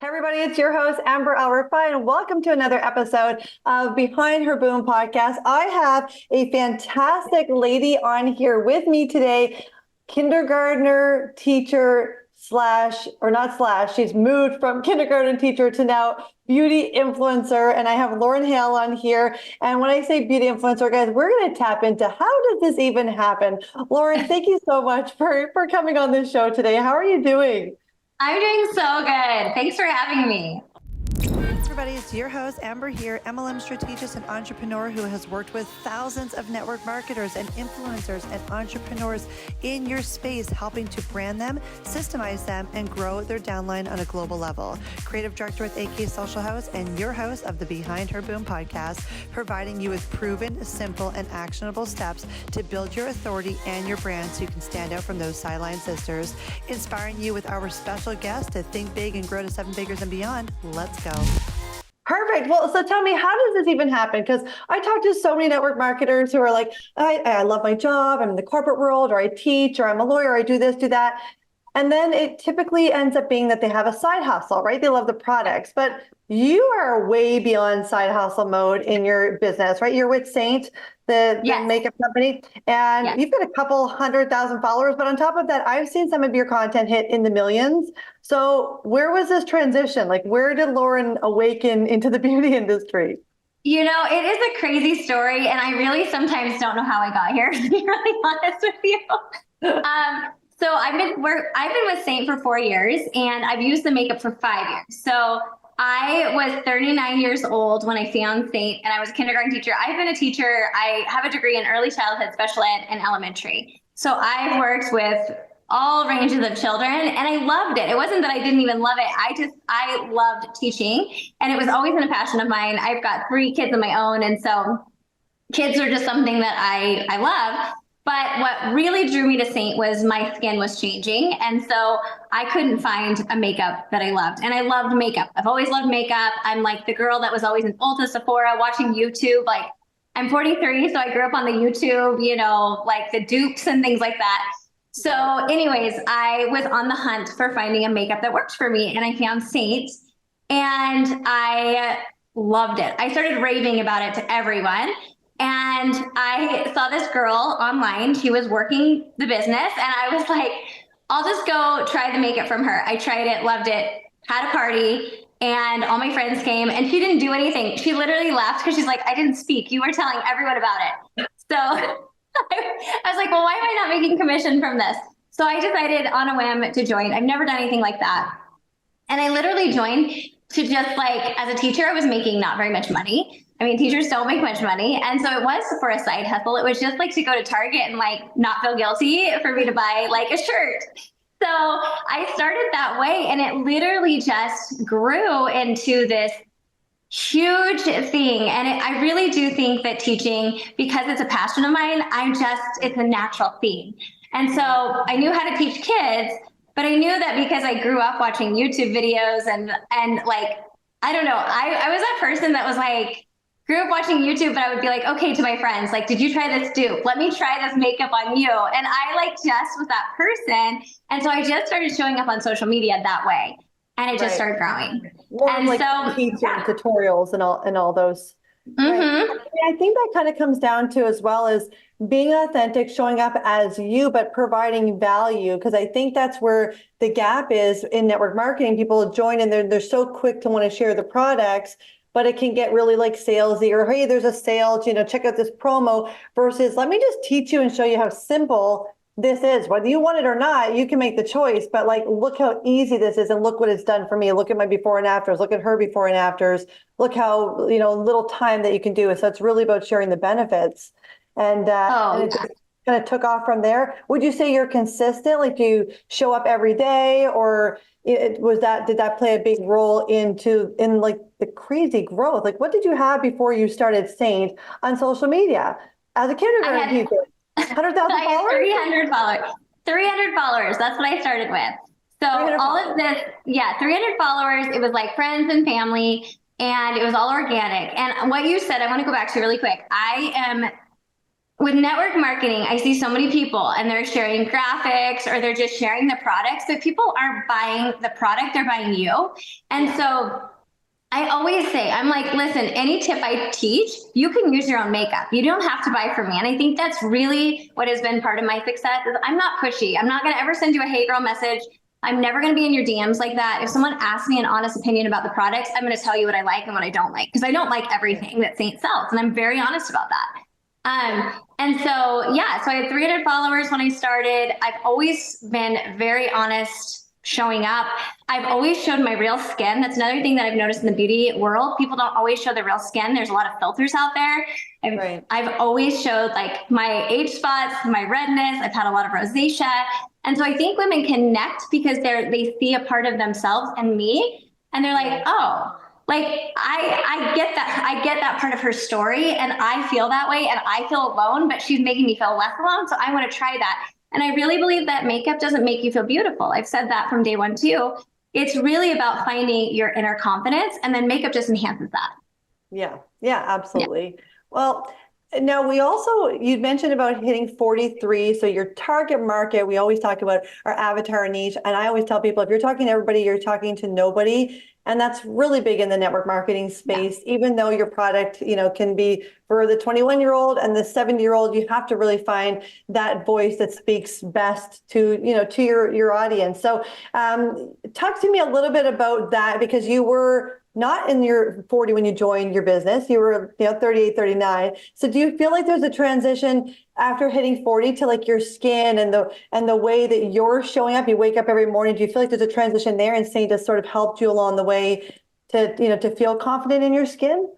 Hey everybody, it's your host, Amber Alrifai, and welcome to another episode of Behind Her Boom podcast. I have a fantastic lady on here with me today, kindergartner teacher she's moved from kindergarten teacher to now beauty influencer. And I have Lauren Hale on here. And when I say beauty influencer, guys, we're going to tap into how does this even happen? Lauren, thank you so much for coming on this show today. How are you doing? I'm doing so good. Thanks for having me. Everybody, it's your host, Amber here, MLM strategist and entrepreneur who has worked with thousands of network marketers and influencers and entrepreneurs in your space, helping to brand them, systemize them, and grow their downline on a global level. Creative director with AK Social House and your host of the Behind Her Boom podcast, providing you with proven, simple, and actionable steps to build your authority and your brand so you can stand out from those sideline sisters, inspiring you with our special guest to think big and grow to 7 figures and beyond. Let's go. Perfect. Well, so tell me, how does this even happen? Because I talk to so many network marketers who are like, I love my job, I'm in the corporate world, or I teach, or I'm a lawyer, I do this, do that. And then it typically ends up being that they have a side hustle, right? They love the products, but you are way beyond side hustle mode in your business, right? You're with Saint, the makeup company, and you've got a couple 100,000 followers. But on top of that, I've seen some of your content hit in the millions. So where was this transition? Like, where did Lauren awaken into the beauty industry? You know, it is a crazy story, and I really sometimes don't know how I got here, to be really honest with you. So I've been with Saint for 4 years, and I've used the makeup for 5 years. So I was 39 years old when I found Saint, and I was a kindergarten teacher. I've been a teacher. I have a degree in early childhood, special ed, and elementary. So I've worked with all ranges of children, and I loved it. It wasn't that I didn't even love it. I loved teaching, and it was always been a passion of mine. I've got 3 kids of my own, and so kids are just something that I love. But what really drew me to Saint was my skin was changing. And so I couldn't find a makeup that I loved. And I loved makeup. I've always loved makeup. I'm like the girl that was always in Ulta, Sephora, watching YouTube. Like, I'm 43, so I grew up on the YouTube, you know, like the dupes and things like that. So anyways, I was on the hunt for finding a makeup that worked for me. And I found Saint, and I loved it. I started raving about it to everyone. And I saw this girl online. She was working the business, and I was like, I'll just go try the makeup from her. I tried it, loved it, had a party, and all my friends came, and she didn't do anything. She literally laughed because she's like, I didn't speak. You were telling everyone about it. So I was like, well, why am I not making commission from this? So I decided on a whim to join. I've never done anything like that. And I literally joined to just like, as a teacher, I was making not very much money. I mean, teachers don't make much money. And so it was for a side hustle. It was just like to go to Target and like not feel guilty for me to buy like a shirt. So I started that way, and it literally just grew into this huge thing. And I really do think that teaching, because it's a passion of mine, it's a natural theme. And so I knew how to teach kids, but I knew that because I grew up watching YouTube videos and like, I don't know, I was that person that was like, grew up watching YouTube, but I would be like, okay, to my friends, like, did you try this dupe? Let me try this makeup on you. And I like just was that person. And so I just started showing up on social media that way. And it just started growing. And like teaching tutorials and all those. Right. I think that kind of comes down to as well as being authentic, showing up as you, but providing value. Because I think that's where the gap is in network marketing. People join and they're so quick to want to share the products, but it can get really like salesy, or, hey, there's a sale, check out this promo, versus let me just teach you and show you how simple this is. Whether you want it or not, you can make the choice, but like, look how easy this is, and look what it's done for me. Look at my before and afters, look at her before and afters, look how, little time that you can do. So it's really about sharing the benefits. And it just kind of took off from there. Would you say you're consistent? Like, do you show up every day, or did that play a big role in like the crazy growth? Like, what did you have before you started Saint on social media as a kindergarten teacher? 100,000 followers? 300 followers. 300 followers. That's what I started with. So all of this, 300 followers. It was like friends and family, and it was all organic. And what you said, I want to go back to really quick. I am with network marketing, I see so many people and they're sharing graphics or they're just sharing the product. So people aren't buying the product, they're buying you. And so I always say, I'm like, listen, any tip I teach, you can use your own makeup. You don't have to buy from me. And I think that's really what has been part of my success is I'm not pushy. I'm not going to ever send you a hey girl message. I'm never going to be in your DMs like that. If someone asks me an honest opinion about the products, I'm going to tell you what I like and what I don't like, because I don't like everything that Saint sells. And I'm very honest about that. And so, yeah, so I had 300 followers when I started. I've always been very honest showing up. I've always showed my real skin. That's another thing that I've noticed in the beauty world. People don't always show the real skin. There's a lot of filters out there. I've always showed like my age spots, my redness. I've had a lot of rosacea. And so I think women connect because they see a part of themselves and me, and they're like, oh, like I get that. I get that part of her story, and I feel that way, and I feel alone, but she's making me feel less alone. So I want to try that. And I really believe that makeup doesn't make you feel beautiful. I've said that from day one too. It's really about finding your inner confidence, and then makeup just enhances that. Yeah, absolutely. Yeah. Well, now you'd mentioned about hitting 43. So your target market, we always talk about our avatar niche. And I always tell people, if you're talking to everybody, you're talking to nobody. And that's really big in the network marketing space. Yeah. Even though your product, can be for the 21-year-old and the 70-year-old, you have to really find that voice that speaks best to your audience. So talk to me a little bit about that, because you were not in your 40 when you joined your business. You were 38, 39. So do you feel like there's a transition after hitting 40 to like your skin and the way that you're showing up? You wake up every morning. Do you feel like there's a transition there, and Saint has sort of helped you along the way to feel confident in your skin?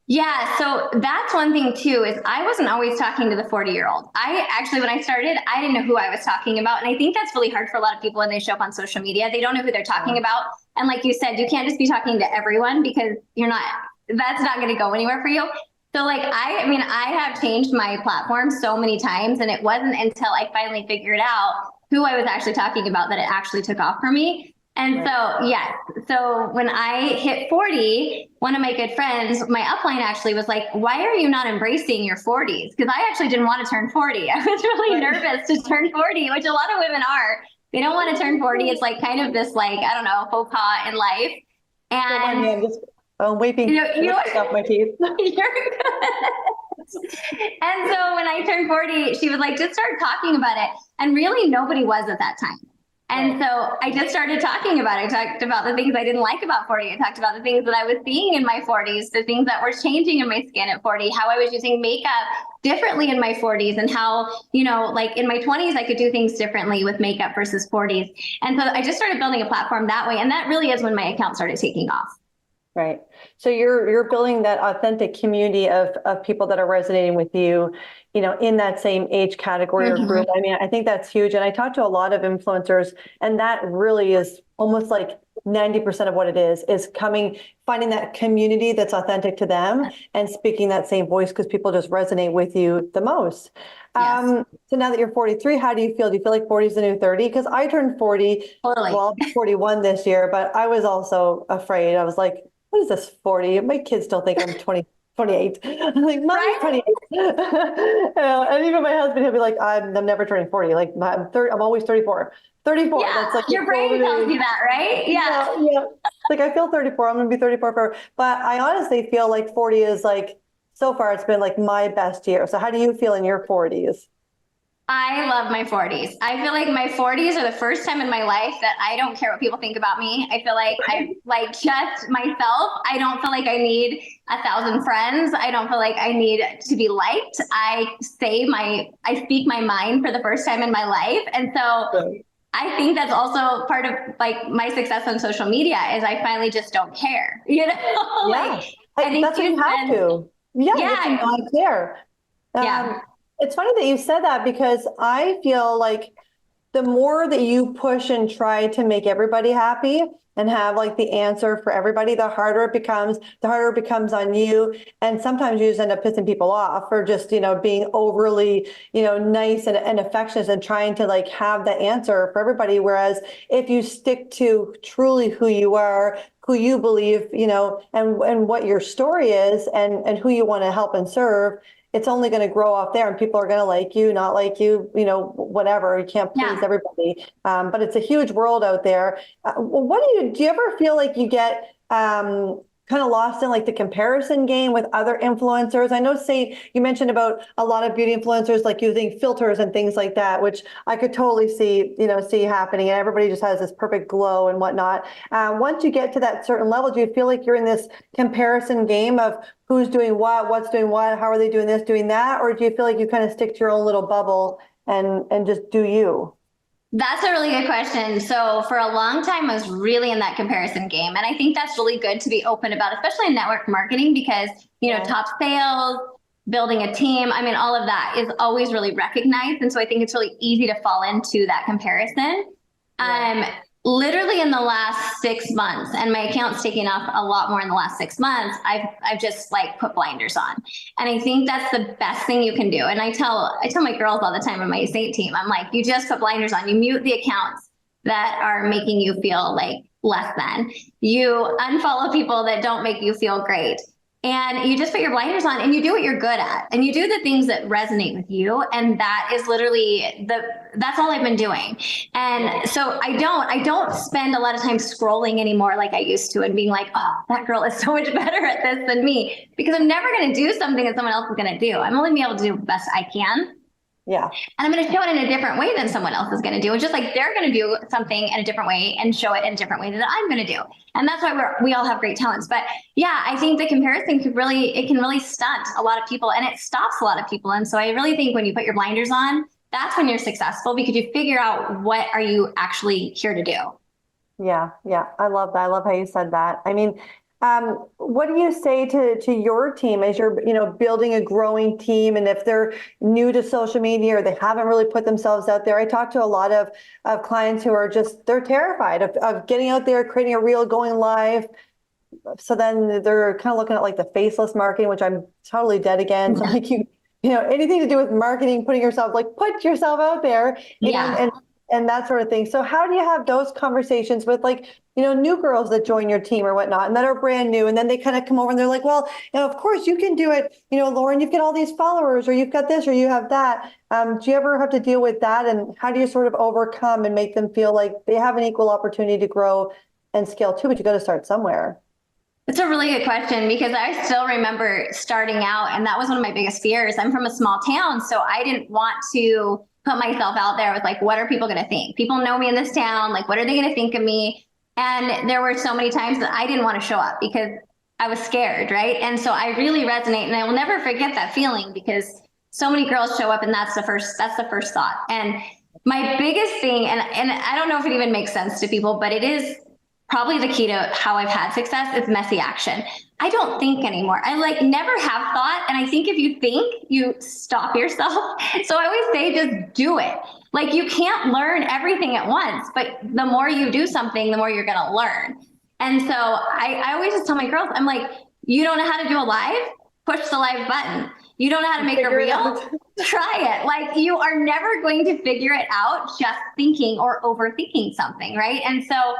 Yeah, so that's one thing too, is I wasn't always talking to the 40-year-old. I actually, when I started, I didn't know who I was talking about. And I think that's really hard for a lot of people when they show up on social media. They don't know who they're talking about. And like you said, you can't just be talking to everyone, because that's not going to go anywhere for you. So like, I have changed my platform so many times, and it wasn't until I finally figured out who I was actually talking about that it actually took off for me. And so, yes. So when I hit 40, one of my good friends, my upline actually was like, why are you not embracing your 40s? Because I actually didn't want to turn 40. I was really nervous to turn 40, which a lot of women are. They don't want to turn 40. It's like kind of this, like, I don't know, faux pas in life. And I'm just wiping off my teeth. You're good. And so when I turned 40, she was like, just start talking about it. And really nobody was at that time. And so I just started talking about it. I talked about the things I didn't like about 40. I talked about the things that I was seeing in my 40s, the things that were changing in my skin at 40, how I was using makeup differently in my 40s, and how, like in my 20s, I could do things differently with makeup versus 40s. And so I just started building a platform that way. And that really is when my account started taking off. Right. So you're building that authentic community of people that are resonating with you, in that same age category or group. I mean, I think that's huge. And I talk to a lot of influencers, and that really is almost like 90% of what it is finding that community that's authentic to them and speaking that same voice, because people just resonate with you the most. Yes. So now that you're 43, how do you feel? Do you feel like 40 is the new 30? Because I turned 40, totally. Well, I'll be 41 this year, but I was also afraid. I was like, what is this 40? My kids still think I'm 28. I'm like, Mom's 28. And even my husband, he'll be like, I'm never turning 40. Like I'm always 34. 34. Yeah, that's like your brain tells you that, right? Yeah. Like I feel 34. I'm going to be 34 forever. But I honestly feel like 40 is like, so far it's been like my best year. So how do you feel in your 40s? I love my 40s. I feel like my 40s are the first time in my life that I don't care what people think about me. I feel like I'm like just myself. I don't feel like I need 1,000 friends. I don't feel like I need to be liked. I speak my mind for the first time in my life. And so I think that's also part of like my success on social media is I finally just don't care, like I think that's what you have to. Yeah. You have to not care. It's funny that you said that, because I feel like the more that you push and try to make everybody happy and have like the answer for everybody, the harder it becomes on you. And sometimes you just end up pissing people off for just, being overly, nice and affectionate and trying to like have the answer for everybody. Whereas if you stick to truly who you are, who you believe, and what your story is and who you want to help and serve, it's only going to grow off there, and people are going to like you, not like you, whatever. You can't please everybody. But it's a huge world out there. Do you ever feel like you get kind of lost in like the comparison game with other influencers? I know, say, you mentioned about a lot of beauty influencers like using filters and things like that, which I could totally see happening, and everybody just has this perfect glow and whatnot. Once you get to that certain level, do you feel like you're in this comparison game of who's doing what, what's doing what, how are they doing this, doing that? Or do you feel like you kind of stick to your own little bubble and just do you? That's a really good question. So for a long time, I was really in that comparison game. And I think that's really good to be open about, especially in network marketing, because, top sales, building a team, I mean, all of that is always really recognized. And so I think it's really easy to fall into that comparison. Literally in the last 6 months, and my account's taking off a lot more in the last 6 months, I've just like put blinders on. And I think that's the best thing you can do. And I tell my girls all the time on my Saint team, I'm like, you just put blinders on. You mute the accounts that are making you feel like less than. You unfollow people that don't make you feel great. And you just put your blinders on and you do what you're good at, and you do the things that resonate with you. And that is literally that's all I've been doing. And so I don't spend a lot of time scrolling anymore like I used to and being like, oh, that girl is so much better at this than me, because I'm never going to do something that someone else is going to do. I'm only going to be able to do the best I can. Yeah. And I'm going to show it in a different way than someone else is going to do. And just like they're going to do something in a different way and show it in a different way that I'm going to do. And that's why we all have great talents. But yeah, I think the comparison can really stunt a lot of people, and it stops a lot of people. And so I really think when you put your blinders on, that's when you're successful, because you figure out what are you actually here to do. Yeah. I love that. I love how you said that. I mean, what do you say to your team as you're, building a growing team, and if they're new to social media or they haven't really put themselves out there? I talk to a lot of clients who are they're terrified of getting out there, creating a reel, going live. So then they're kind of looking at like the faceless marketing, which I'm totally dead against. Like anything to do with marketing, put yourself out there, and that sort of thing. So how do you have those conversations with new girls that join your team or whatnot, and that are brand new, and then they kind of come over and they're like, well, of course you can do it. Lauren, you've got all these followers, or you've got this, or you have that. Do you ever have to deal with that? And how do you sort of overcome and make them feel like they have an equal opportunity to grow and scale too, but you got to start somewhere? It's a really good question, because I still remember starting out, and that was one of my biggest fears. I'm from a small town, so I didn't want to put myself out there with what are people going to think? People know me in this town. What are they going to think of me? And there were so many times that I didn't want to show up because I was scared, right? And so I really resonate, and I will never forget that feeling, because so many girls show up and that's the first thought. And my biggest thing, and I don't know if it even makes sense to people, but it is probably the key to how I've had success, is messy action. I don't think anymore. I never have thought. And I think if you think, you stop yourself. So I always say, just do it. You can't learn everything at once, but the more you do something, the more you're going to learn. And so I always just tell my girls, I'm like, you don't know how to do a live? Push the live button. You don't know how to make a reel? Try it. You are never going to figure it out just thinking or overthinking something, right? And so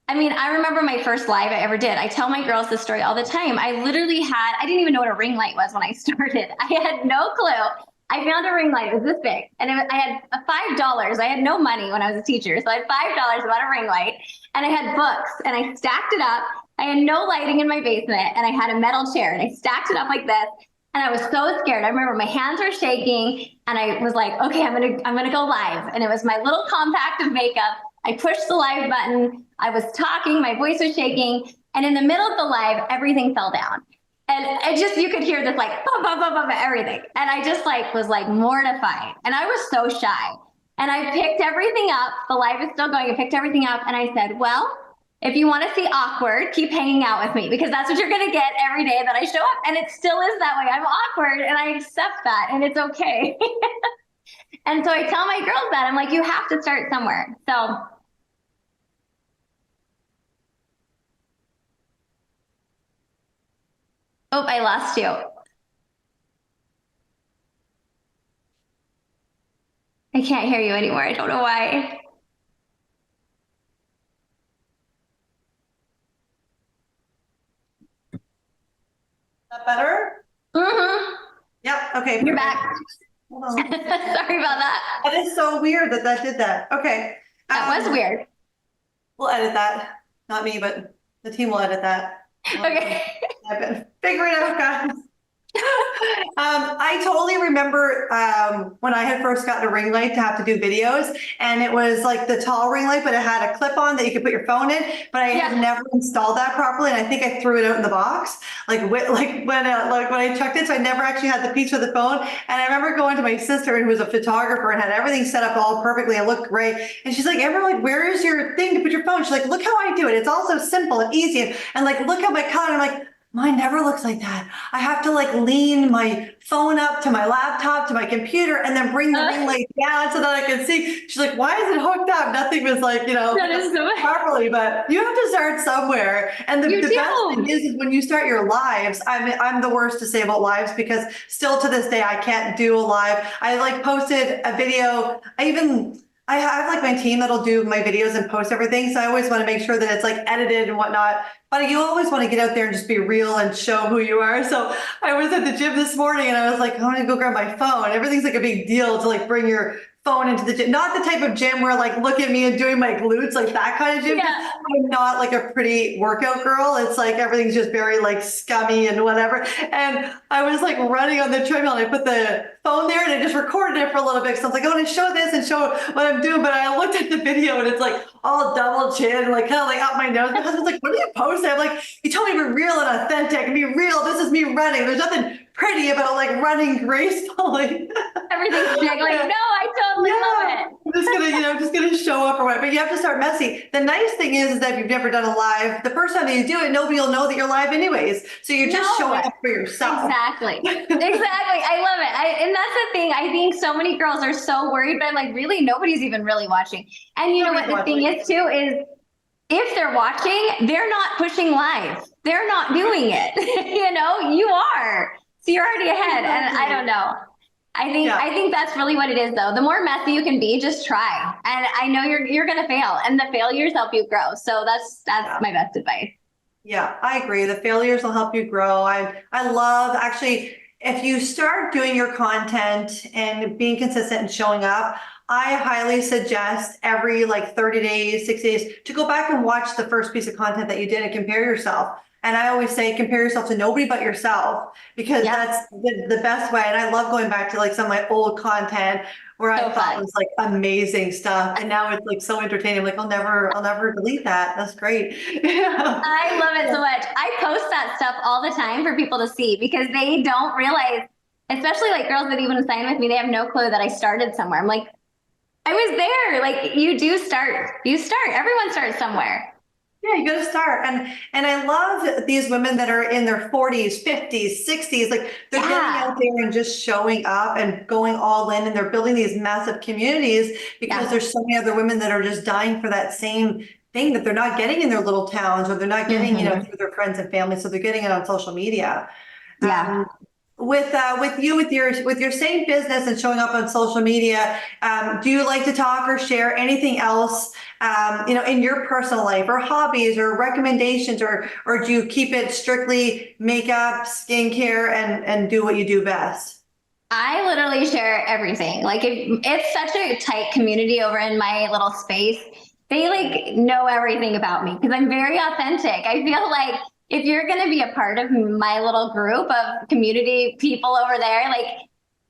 I mean, I remember my first live I ever did. I tell my girls this story all the time. I didn't even know what a ring light was when I started. I had no clue. I found a ring light. It was this big. And I had $5. I had no money when I was a teacher. So I had $5 about a ring light. And I had books. And I stacked it up. I had no lighting in my basement. And I had a metal chair. And I stacked it up like this. And I was so scared. I remember my hands were shaking. And I was like, okay, I'm gonna go live. And it was my little compact of makeup. I pushed the live button. I was talking, my voice was shaking. And in the middle of the live, everything fell down. And you could hear this bum, bum, bum, bum, everything. And I just was mortified. And I was so shy. And I picked everything up. The live is still going. I picked everything up and I said, well, if you want to see awkward, keep hanging out with me, because that's what you're going to get every day that I show up. And it still is that way. I'm awkward and I accept that, and it's okay. And so I tell my girls that I'm like, you have to start somewhere. So. Oh, I lost you. I can't hear you anymore. I don't know why. Is that better? Mm-hmm. Yep. Okay. You're back. Hold on. Sorry about that. That is so weird that did that. Okay. That was weird. We'll edit that. Not me, but the team will edit that. Okay. I've been figuring it out, guys. I totally remember when I had first gotten a ring light to have to do videos, and it was like the tall ring light, but it had a clip on that you could put your phone in. But I had never installed that properly, and I think I threw it out in the box, like when I chucked it. So I never actually had the piece for the phone. And I remember going to my sister, who was a photographer, and had everything set up all perfectly and looked great. And she's like, "Amber, like, where is your thing to put your phone?" She's like, "Look how I do it. It's all so simple and easy, and like, look at my color." And I'm like, mine never looks like that. I have to like lean my phone up to my laptop, to my computer, and then bring the ring light down so that I can see. She's like, "Why is it hooked up? Nothing was like, properly." But you have to start somewhere. And the best thing is when you start your lives, I'm the worst to say about lives, because still to this day, I can't do a live. I like posted a video. I have like my team that'll do my videos and post everything. So I always want to make sure that it's like edited and whatnot. But you always want to get out there and just be real and show who you are. So I was at the gym this morning and I was like, I want to go grab my phone. Everything's like a big deal to like bring your phone into the gym. Not the type of gym where like, look at me and doing my glutes, like that kind of gym. Yeah. I'm not like a pretty workout girl. It's like everything's just very like scummy and whatever. And I was like running on the treadmill and I put the phone there and I just recorded it for a little bit. So I was like, I want to show this and show what I'm doing. But I looked at the video and it's like all double chin and like kind of like up my nose. My husband's like, "What are you posting?" I'm like, "You told me to be real and authentic and be real. This is me running. There's nothing pretty about like running gracefully." Everything's big. Like, no, I totally love it. I'm just gonna show up or what. But you have to start messy. The nice thing is that if you've never done a live, the first time that you do it, nobody will know that you're live anyways. So you're just showing up for yourself. Exactly. I love it. And that's the thing. I think so many girls are so worried, but I'm like, really, nobody's even really watching. And you know what the thing is too is, if they're watching, they're not pushing live. They're not doing it. You are. So you're already ahead. And I don't know. I think that's really what it is, though. The more messy you can be, just try. And I know you're going to fail, and the failures help you grow. So that's my best advice. Yeah, I agree. The failures will help you grow. I love, actually, if you start doing your content and being consistent and showing up, I highly suggest every like 30 days, 60 days to go back and watch the first piece of content that you did and compare yourself. And I always say, compare yourself to nobody but yourself, because that's the best way. And I love going back to like some of my old content where I thought it was like amazing stuff. And now it's like so entertaining. I'm like, I'll never delete that. That's great. I love it so much. I post that stuff all the time for people to see, because they don't realize, especially like girls that even sign with me, they have no clue that I started somewhere. I'm like, I was there. Like, you start. Everyone starts somewhere. Yeah, you got to start. And I love these women that are in their 40s, 50s, 60s, like they're getting out there and just showing up and going all in, and they're building these massive communities because there's so many other women that are just dying for that same thing that they're not getting in their little towns, or they're not getting, through their friends and family. So they're getting it on social media. Yeah. With your same business and showing up on social media, do you like to talk or share anything else, in your personal life, or hobbies, or recommendations, or do you keep it strictly makeup, skincare, and do what you do best? I literally share everything. Like, it's such a tight community over in my little space. They like know everything about me because I'm very authentic. I feel like if you're going to be a part of my little group of community people over there, like,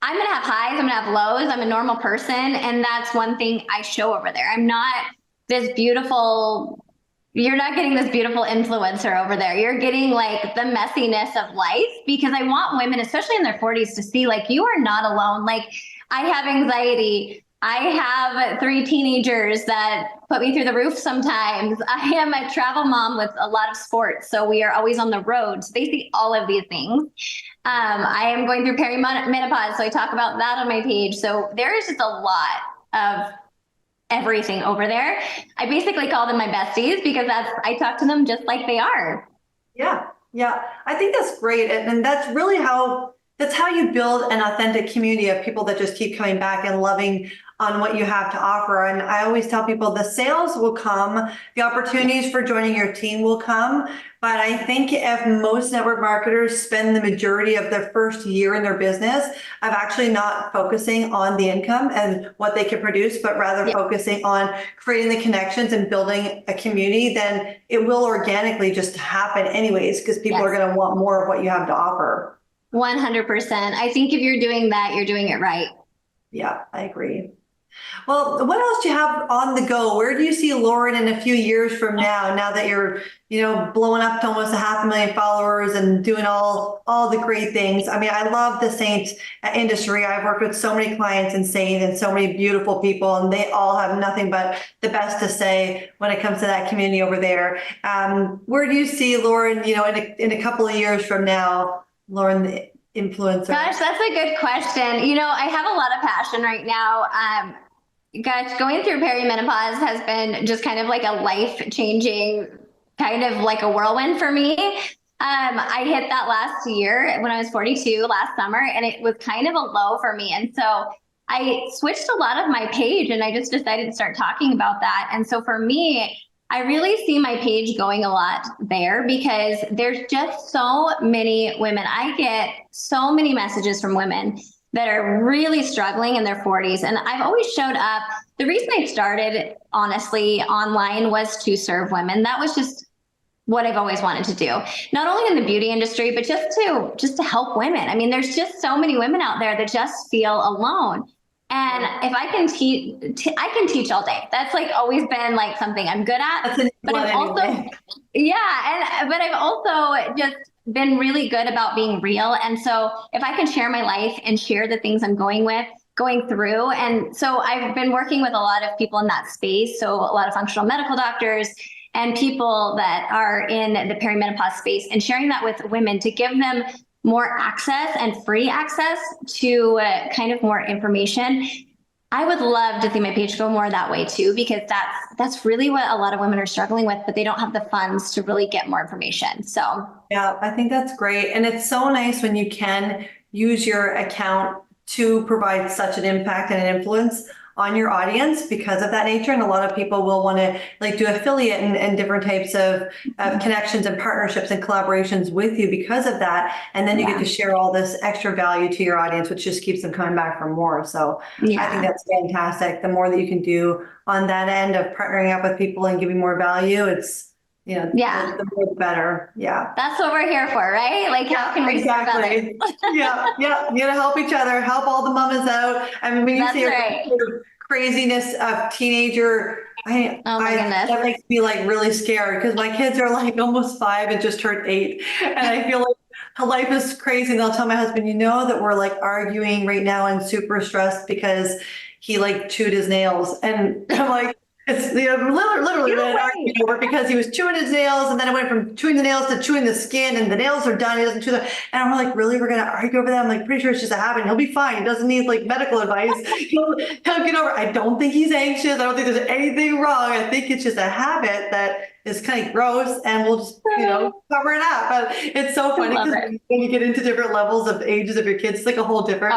I'm going to have highs, I'm going to have lows. I'm a normal person. And that's one thing I show over there. I'm not this beautiful, you're not getting this beautiful influencer over there. You're getting like the messiness of life, because I want women, especially in their 40s, to see like, you are not alone. Like, I have anxiety. I have 3 teenagers that put me through the roof sometimes. I am a travel mom with a lot of sports, so we are always on the road. So they see all of these things. I am going through perimenopause, so I talk about that on my page. So there is just a lot of everything over there. I basically call them my besties, because I talk to them just like they are. Yeah, I think that's great, and that's really how you build an authentic community of people that just keep coming back and loving on what you have to offer. And I always tell people the sales will come, the opportunities for joining your team will come. But I think if most network marketers spend the majority of their first year in their business of actually not focusing on the income and what they can produce, but rather focusing on creating the connections and building a community, then it will organically just happen anyways, because people are going to want more of what you have to offer. 100%. I think if you're doing that, you're doing it right. Yeah, I agree. Well, what else do you have on the go? Where do you see Lauren in a few years from now that you're, blowing up to almost 500,000 followers and doing all the great things? I mean, I love the Saint industry. I've worked with so many clients in Saint and so many beautiful people, and they all have nothing but the best to say when it comes to that community over there. Where do you see Lauren, in a couple of years from now, Lauren, the influencer? Gosh, that's a good question. I have a lot of passion right now. Gosh, going through perimenopause has been just kind of like a life-changing, kind of like a whirlwind for me. I hit that last year when I was 42 last summer, and it was kind of a low for me. And so I switched a lot of my page, and I just decided to start talking about that. And so for me, I really see my page going a lot there because there's just so many women. I get so many messages from women that are really struggling in their 40s. And I've always showed up. The reason I started, honestly, online was to serve women. That was just what I've always wanted to do, not only in the beauty industry, but just to help women. I mean, there's just so many women out there that just feel alone. And if I can I can teach all day. That's like always been like something I'm good at. But I've also, but I've also just been really good about being real. And so if I can share my life and share the things I'm going through. And so I've been working with a lot of people in that space. So a lot of functional medical doctors and people that are in the perimenopause space, and sharing that with women to give them more access and free access to kind of more information. I would love to see my page go more that way too, because that's really what a lot of women are struggling with, but they don't have the funds to really get more information. So yeah, I think that's great. And it's so nice when you can use your account to provide such an impact and an influence on your audience because of that nature. And a lot of people will want to do affiliate and different types of connections and partnerships and collaborations with you because of that. And then you get to share all this extra value to your audience, which just keeps them coming back for more. So I think that's fantastic. The more that you can do on that end of partnering up with people and giving more value, it's, the more the better. Yeah. That's what we're here for, right? Like, how can we serve others? Yeah. You gotta help each other, help all the mamas out. I mean, when you see a craziness of teenager, that makes me really scared because my kids are almost 5 and just turned 8. And I feel like life is crazy. And they'll tell my husband, that we're arguing right now and super stressed because he chewed his nails. And I'm like, it's literally arguing over because he was chewing his nails, and then it went from chewing the nails to chewing the skin, and the nails are done. He doesn't chew them. And I'm like, really? We're going to argue over that? I'm pretty sure it's just a habit. He'll be fine. He doesn't need medical advice. He'll get over it. I don't think he's anxious. I don't think there's anything wrong. I think it's just a habit that is kind of gross, and we'll just, cover it up. But it's so funny because when you get into different levels of ages of your kids, it's a whole different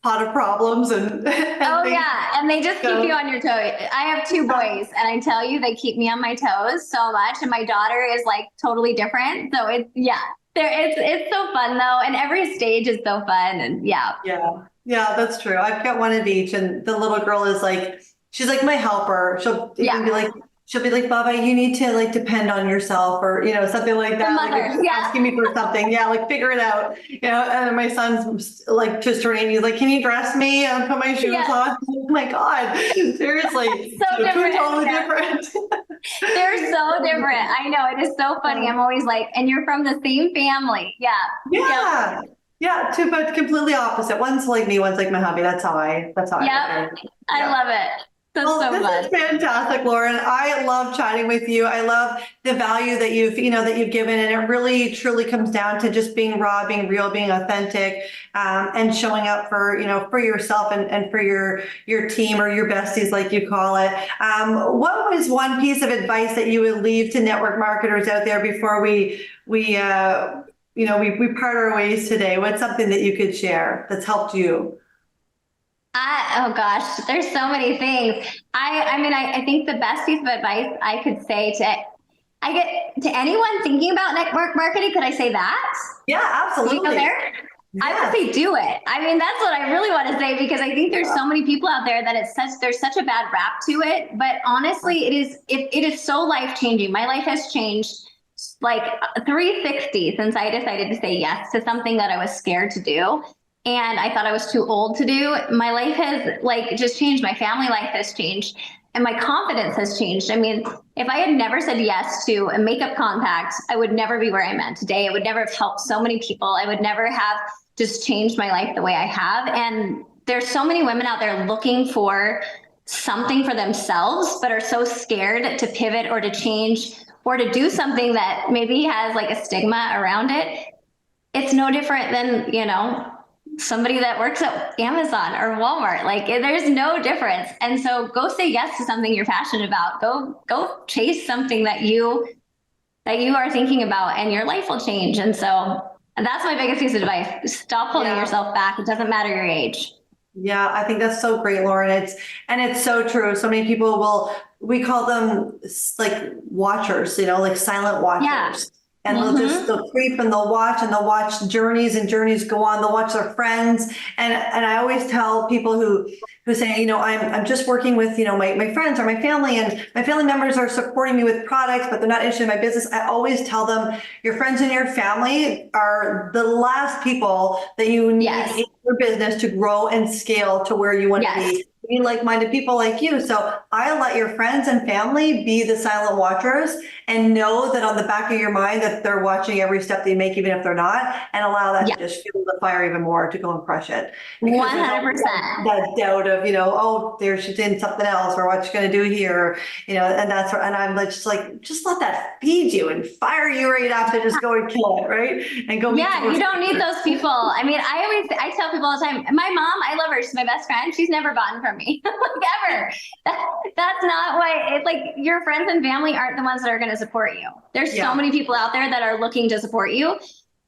pot of problems and and they just keep you on your toes. I have 2 boys, and I tell you, they keep me on my toes so much, and my daughter is totally different. So it's so fun though, and every stage is so fun. And yeah, that's true. I've got one of each, and the little girl is she's my helper. She'll even be she'll be like, Baba, you need to depend on yourself, or something like that. Asking me for something, figure it out. And my son's just turning, and he's like, can you dress me and put my shoes on? Oh my God, seriously, so different. Totally different. They're so different. I know, it is so funny. I'm always and you're from the same family. Yeah, two, but completely opposite. One's like me, one's like my hubby. That's how I. I love it. That's so this fun. Is fantastic, Lauren. I love chatting with you. I love the value that you've given, and it really truly comes down to just being raw, being real, being authentic, and showing up for yourself and for your team or your besties, like you call it. What was one piece of advice that you would leave to network marketers out there before we part our ways today? What's something that you could share that's helped you? Oh gosh, there's so many things. I think the best piece of advice I could say I get to anyone thinking about network marketing, could I say that? Yeah, Can we go absolutely. there? I would Yes. say do it. I mean, that's what I really want to say because I think there's so many people out there that there's such a bad rap to it. But honestly, it is so life changing. My life has changed like 360 since I decided to say yes to something that I was scared to do. And I thought I was too old to do. My life has like just changed. My family life has changed and my confidence has changed. I mean, if I had never said yes to a makeup compact, I would never be where I'm at today. I would never have helped so many people. I would never have just changed my life the way I have. And there's so many women out there looking for something for themselves, but are so scared to pivot or to change or to do something that maybe has like a stigma around it. It's no different than, somebody that works at Amazon or Walmart. Like there's no difference. And so go say yes to something you're passionate about. Go chase something that you are thinking about and your life will change. And so that's my biggest piece of advice. Stop holding yourself back. It doesn't matter your age. Yeah, I think that's so great, Lauren. It's so true. So many people we call them like watchers, like silent watchers. Yeah. And they'll creep and they'll watch journeys and journeys go on. They'll watch their friends. And I always tell people who say, I'm just working with, my friends or my family, and my family members are supporting me with products, but they're not interested in my business. I always tell them your friends and your family are the last people that you need in your business to grow and scale to where you want to be. You need like-minded people like you. So I let your friends and family be the silent watchers and know that on the back of your mind that they're watching every step that you make, even if they're not, and allow that to just fuel the fire even more to go and crush it. 100%. That doubt of, oh, there she's in something else, or what's she going to do here, and I'm just let that feed you and fire you right up to just go and kill it, right? And go. Yeah, you don't need those people. I mean, I tell people all the time, my mom, I love her. She's my best friend. She's never bought from me, like ever. That's not why. It's like your friends and family aren't the ones that are going to support you. There's so many people out there that are looking to support you,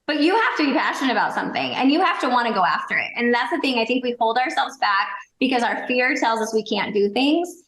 but you have to be passionate about something and you have to want to go after it. And that's the thing. I think we hold ourselves back because our fear tells us we can't do things.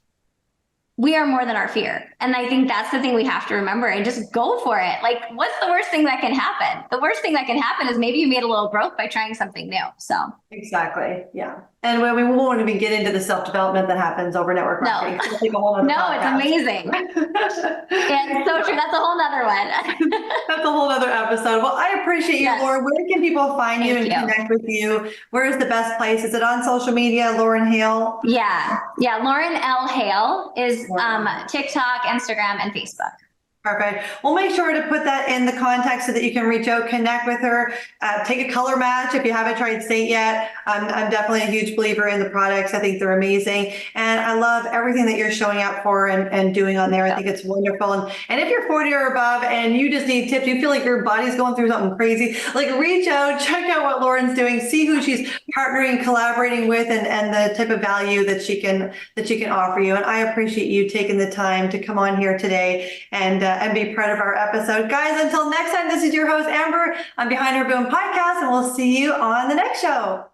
We are more than our fear. And I think that's the thing we have to remember and just go for it. Like, what's the worst thing that can happen? The worst thing that can happen is maybe you made a little growth by trying something new. So exactly. Yeah. And we won't even get into the self-development that happens over network marketing. No, it's amazing. Yeah, it's so true. That's a whole nother one. That's a whole other episode. Well, I appreciate you, Lauren. Where can people find you and connect with you? Where is the best place? Is it on social media, Lauren Hale? Yeah. Lauren L. Hale is TikTok, Instagram, and Facebook. Perfect. We'll make sure to put that in the context so that you can reach out, connect with her, take a color match if you haven't tried State yet. I'm definitely a huge believer in the products. I think they're amazing. And I love everything that you're showing up for and doing on there. I think it's wonderful. And if you're 40 or above and you just need tips, you feel like your body's going through something crazy, like reach out, check out what Lauren's doing, see who she's partnering, collaborating with, and the type of value that she can offer you. And I appreciate you taking the time to come on here today and be part of our episode. Guys, until next time, this is your host, Amber. I'm Behind Her Boom Podcast, and we'll see you on the next show.